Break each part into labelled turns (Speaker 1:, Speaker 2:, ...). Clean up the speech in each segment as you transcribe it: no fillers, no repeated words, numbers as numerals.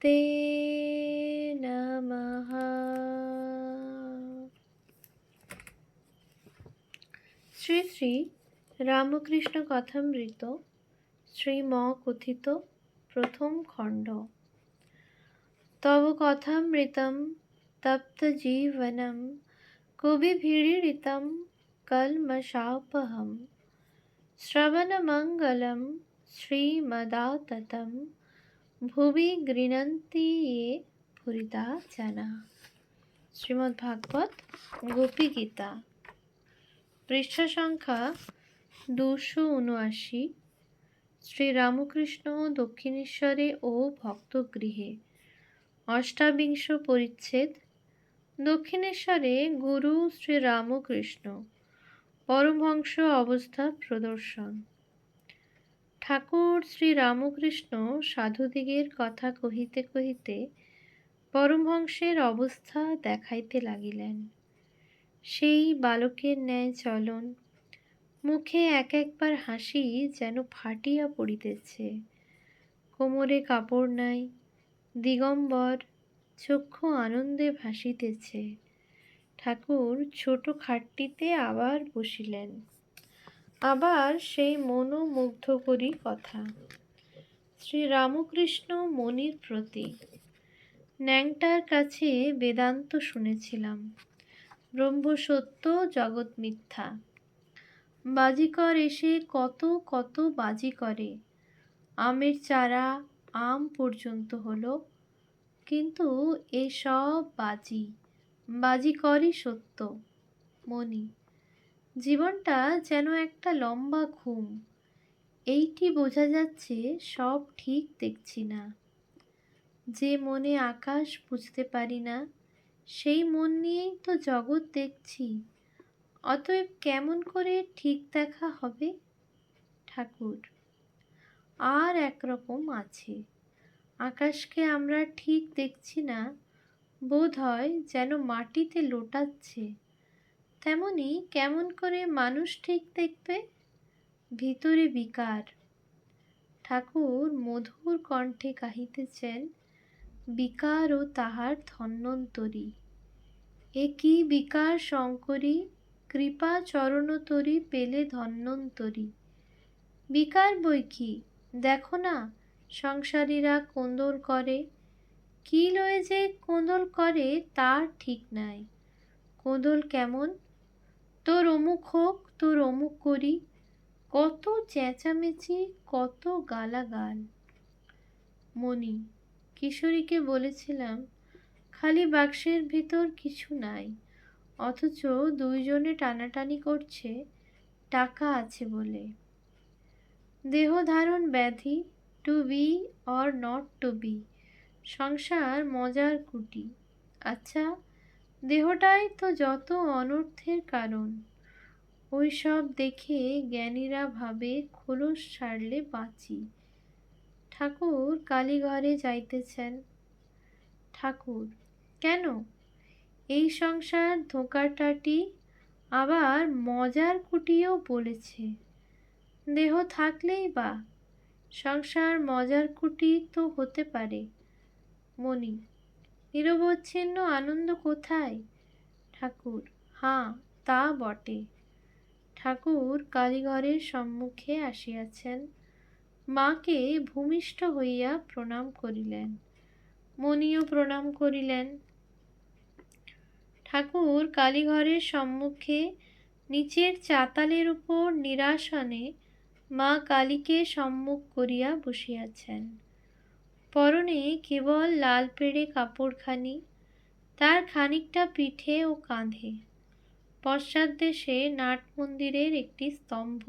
Speaker 1: তে নমঃ। শ্রী শ্রী রামকৃষ্ণ কথামৃত শ্রীম কথিত প্রথম খণ্ড। তব কথামৃতম তপ্ত জীবনম কবিভিড়িতম কলমশাপহম শ্রবণমঙ্গলম শ্রীমদাততম ভুবি গৃণন্তি ये ভুরিদা জানা। শ্রীমদ্ ভাগবত গোপী গীতা, পৃষ্ঠা সংখ্যা 279। শ্রীরামকৃষ্ণ দক্ষিণেশ্বরে ও ভক্তগৃহে, অষ্টাবিংশ পরিচ্ছেদ। দক্ষিণেশ্বরে গুরু শ্রীরামকৃষ্ণ পরমহংস অবস্থা প্রদর্শন। ঠাকুর শ্রীরামকৃষ্ণ সাধুদিগের কথা কহিতে কহিতে পরমহংসের অবস্থা দেখাইতে লাগিলেন। সেই বালকের ন্যায় চলন, মুখে এক একবার হাসি যেন ফাটিয়া পড়িতেছে, কোমরে কাপড় নাই, দিগম্বর, চক্ষু আনন্দে ভাসিতেছে। ঠাকুর ছোট খাটটিতে আবার বসিলেন। আবার সেই মনোমুগ্ধকরী কথা। শ্রীরামকৃষ্ণ মনির প্রতি, ন্যাংটার কাছে বেদান্ত শুনেছিলাম, ব্রহ্ম সত্য, জগৎ মিথ্যা। বাজিকর এসে কত কত বাজি করে, আমের চারা আম পর্যন্ত হলো, কিন্তু এসব বাজি, বাজিকরই সত্য। মনি, জীবনটা যেন একটা লম্বা ঘুম, এইটি বোঝা যাচ্ছে, সব ঠিক দেখছি না। যে মনে আকাশ বুঝতে পারি না, সেই মন নিয়েই তো জগৎ দেখছি, অতএব কেমন করে ঠিক দেখা হবে? ঠাকুর, আর একরকম আছে, আকাশকে আমরা ঠিক দেখছি না, বোধ হয় যেন মাটিতে লোটাচ্ছে। তেমনি কেমন করে মানুষ ঠিক দেখবে? ভিতরে বিকার। ঠাকুর মধুর কণ্ঠে গাহিতেছেন, বিকার ও তাহার ধন্বন্তরী। এ কি বিকার শঙ্করী, কৃপা চরণতরী পেলে ধন্বন্তরী। বিকার বই কি, দেখো না সংসারীরা কোন্দল করে, কি লয়ে যে কোন্দল করে তার ঠিক নাই। কোন্দল কেমন, তোর অমুক হোক, তোর অমুক করি, কত চেঁচামেচি, কত গালাগাল। মনি, কিশোরীকে বলেছিলাম খালি বাক্সের ভিতর কিছু নাই, অথচ দুইজনে টানাটানি করছে টাকা আছে বলে। দেহ ধারণ ব্যাধি, to be or not to be, সংসার মজার কুটি। আচ্ছা, দেহটাই তো যত অনর্থের কারণ। ওই সব দেখে জ্ঞানীরা ভাবে খোলস ছাড়লে বাঁচি। ঠাকুর কালীঘরে যাইতেছেন। ঠাকুর, কেন? এই সংসার ধোঁকাটাটি আবার মজার কুটিও বলেছে। দেহ থাকলেই বা সংসার মজার কুটি তো হতে পারে। মনি, নিরবচ্ছিন্ন আনন্দ কোথায়? ঠাকুর, হাঁ, তা বটে। ঠাকুর কালীঘরের সম্মুখে আসিয়াছেন, মাকে ভূমিষ্ঠ হইয়া প্রণাম করিলেন। মনিও প্রণাম করিলেন। ঠাকুর কালীঘরের সম্মুখে নিচের চাতালের উপর নিরাসনে মা কালীকে সম্মুখ করিয়া বসিয়াছেন। পরনে কেবল লাল পেড়ে কাপড়খানি, তার খানিকটা পিঠে ও কাঁধে। পশ্চাৎদেশে নাট মন্দিরের একটি স্তম্ভ,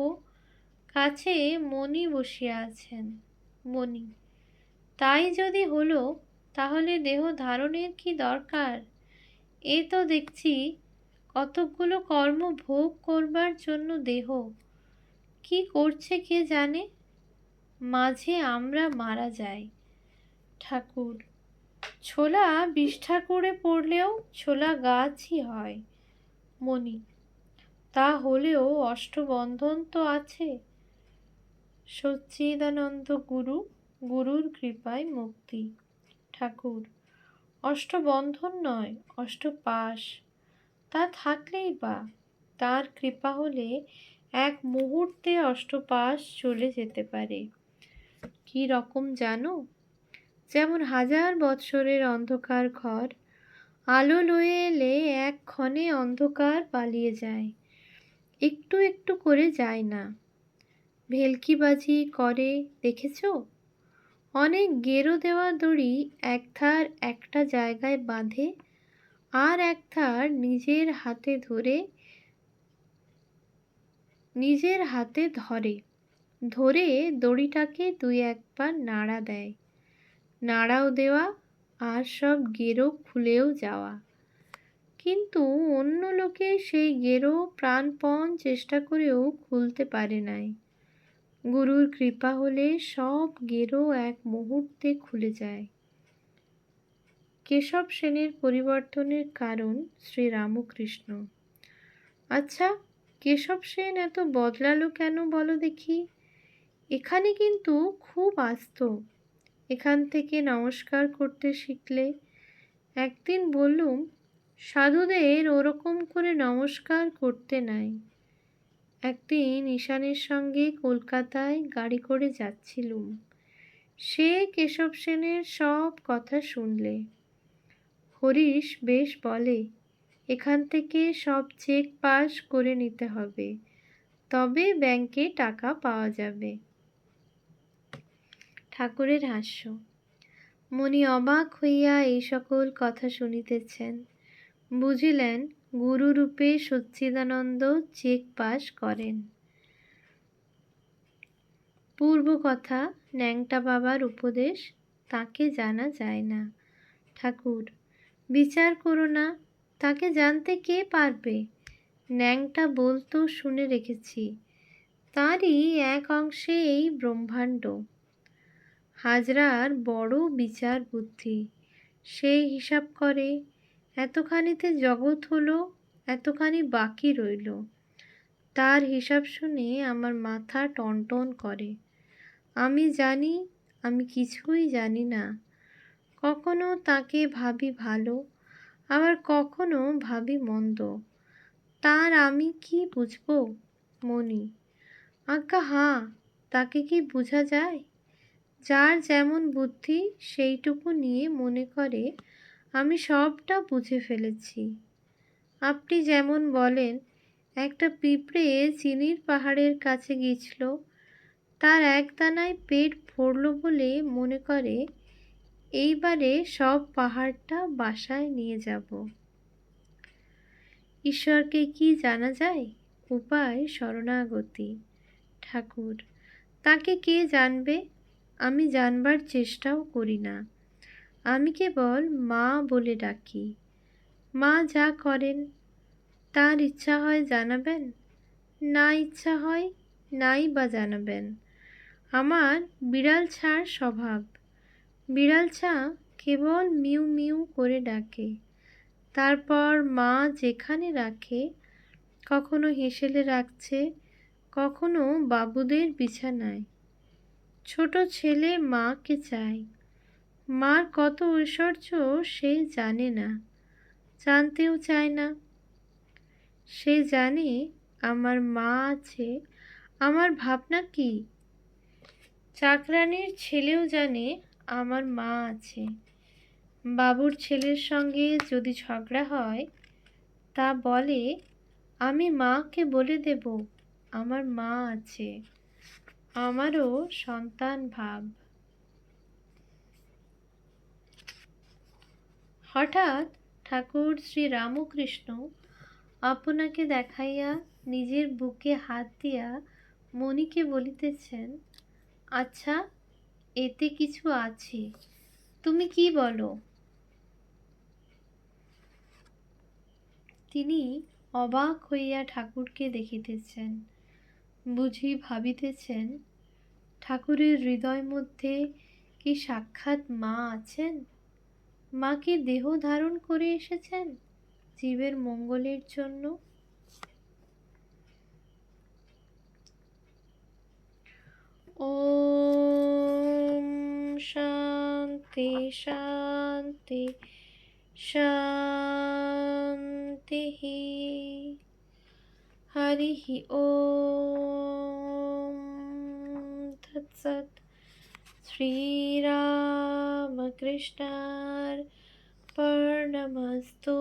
Speaker 1: কাছে মণি বসিয়া আছেন। মণি, তাই যদি হলো, তাহলে দেহ ধারণের কি দরকার? এ তো দেখছি কতকগুলো কর্ম ভোগ করবার জন্য দেহ, কি করছে কে জানে? মাঝে আমরা মারা যাই। ঠাকুর, ছোলা বিষ্ঠা করে পড়লেও ছোলা গাছই হয়। মনি, তা হলেও অষ্টবন্ধন তো আছে। সচ্চিদানন্দ গুরু, গুরুর কৃপায় মুক্তি। ঠাকুর, অষ্টবন্ধন নয়, অষ্টপাশ। তা থাকলেই বা, তার কৃপা হলে এক মুহূর্তে অষ্টপাশ চলে যেতে পারে। কি রকম জানো? যেমন 1000 বৎসরের অন্ধকার ঘর আলো লয়ে এলে এক ক্ষণে অন্ধকার পালিয়ে যায়, একটু একটু করে যায় না। ভেলকিবাজি করে দেখেছ? অনেক গেরো দেওয়া দড়ি একধার একটা জায়গায় বাঁধে, আর একধার নিজের হাতে ধরে, ধরে দড়িটাকে 2-1 বার নাড়া দেয়, নাড়াও দেওয়া, আর সব গেরো খুলেও যাওয়া। কিন্তু অন্য লোকে সেই গেরো প্রাণপণ চেষ্টা করেও খুলতে পারে নাই। গুরুর কৃপা হলে সব গেরো এক মুহূর্তে খুলে যায়। কেশব সেনের পরিবর্তনের কারণ শ্রীরামকৃষ্ণ। আচ্ছা, কেশব সেন এত বদলালো কেন বলো দেখি? এখানে কিন্তু খুব আসত, এখান থেকে নমস্কার করতে শিখলে। একদিন বললুম, সাধুদের ওরকম করে নমস্কার করতে নাই। একদিন ঈশানের সঙ্গে কলকাতায় গাড়ি করে যাচ্ছিলুম। সে কেশব সেনের সব কথা শুনলে। হরিশ বেশ বলে, এখান থেকে সব চেক পাস করে নিতে হবে, তবে ব্যাংকে টাকা পাওয়া যাবে। ঠাকুরের হাস্য। মণি অবাক হইয়া এই সকল কথা শুনিতেছেন। বুঝিলেন গুরুরূপে সচ্চিদানন্দ চেক পাস করেন। পূর্ব কথা, ন্যাংটা বাবার উপদেশ তাকে জানা যায় না। ঠাকুর, বিচার করো না, তাকে জানতে কে পারবে? ন্যাংটা বলতো শুনে রেখেছি, তারই এক অংশে এই ব্রহ্মাণ্ড। হাজরার বড় বিচার বুদ্ধি, সেই হিসাব করে এতখানিতে জগৎ হলো, এতখানি বাকি রইল। তার হিসাব শুনে আমার মাথা টনটন করে। আমি জানি আমি কিছুই জানি না। কখনো তাকে ভাবি ভালো, আবার কখনো ভাবি মন্দ। তার আমি কি বুঝব? মণি, আজ্ঞা হাঁ, তাকে কি বোঝা যায়? যার যেমন বুদ্ধি সেইটুকু নিয়ে মনে করে আমি সবটা বুঝে ফেলেছি। আপনি যেমন বলেন, একটা পিঁপড়ে চিনির পাহাড়ের কাছে গিয়েছিল, তার এক দানায় পেট ভরল বলে মনে করে এইবারে সব পাহাড়টা বাসায় নিয়ে যাব। ঈশ্বরকে কি জানা যায়? উপায় শরণাগতি। ঠাকুর, তাকে কে জানবে? আমি জানবার চেষ্টাও করি না। আমি কেবল মা বলে ডাকি। মা যা করেন, তার ইচ্ছা হয় জানাবেন, না ইচ্ছা হয় নাই বা জানাবেন। আমার বিড়াল ছাড় স্বভাব। বিড়াল ছা কেবল মিউ মিউ করে ডাকে, তারপর মা যেখানে রাখে, কখনো হেসেলে রাখছে, কখনো বাবুদের বিছানায়। ছোট ছেলে মাকে চায়, মার কত ঐশ্বর্য সে জানে না, জানতেও চায় না। সে জানে আমার মা আছে, আমার ভাবনা কি। চাকরানির ছেলেও জানে আমার মা আছে। বাবুর ছেলের সঙ্গে যদি ঝগড়া হয়, তা বলে আমি মাকে বলে দেব আমার মা আছে। আমারও সন্তান ভাব। হঠাৎ ঠাকুর শ্রীরামকৃষ্ণ আপনাকে দেখাইয়া নিজের বুকে হাত দিয়া মণিকে বলিতেছেন, আচ্ছা, এতে কিছু আছে, তুমি কি বলো? তিনি অবাক হইয়া ঠাকুরকে দেখিতেছেন। বুঝি ভাবিতেছেন, ঠাকুরের হৃদয় মধ্যে কি সাক্ষাৎ মা আছেন? মা কি দেহ ধারণ করে এসেছেন জীবের মঙ্গলের জন্য? ওম শান্তি শান্তি। शान्ति शान्तिः। हरिः ॐ तत्सत्। श्रीरामकृष्णार्पणमस्तु।